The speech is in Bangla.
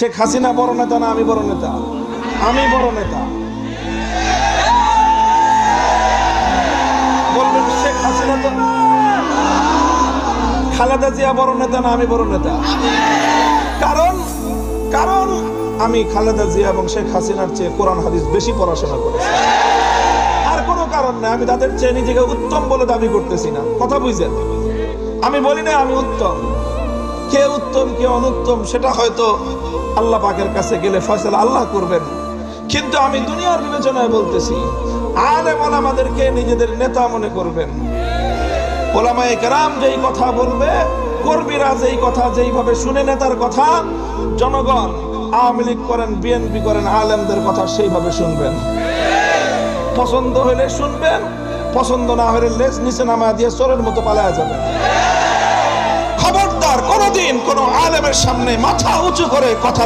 শেখ হাসিনা বড় নেতা না আমি বড় নেতা? আমি বড় নেতা। বলবেন শেখ হাসিনা তো, খালেদা জিয়া বড় নেতা না আমি বড় নেতা? কারণ আমি খালেদা জিয়া এবং শেখ হাসিনার চেয়ে কোরআন হাদিস বেশি পড়াশোনা করেছি। আর কোনো কারণ না। আমি তাদের চেয়ে নিজেকে উত্তম বলে দাবি করতেছি না। কথা বুঝছেন? আমি বলি না আমি উত্তম। কে উত্তম কে অনুত্তম সেটা হয়তো আল্লাহ পাকের কাছে গেলে ফয়সালা আল্লাহ করবেন। কিন্তু আমি দুনিয়ার বিবেচনায় বলতেছি, আলেম ওলামাদেরকে নিজেদের নেতা মনে করবেন। ওলামায়ে কেরাম যেই কথা বলবে, কর্মীরা যেই কথা যেইভাবে শুনে নেতার কথা, জনগণ আওয়ামী লীগ করেন বিএনপি করেন আলেমদের কথা সেইভাবে শুনবেন। পছন্দ হলে শুনবেন, পছন্দ না হলে লেজ নিচে নামা দিয়ে চোরের মতো পালায়া যাবেন। খবরদার কোনদিন কোন আলেমের সামনে মাথা উঁচু করে কথা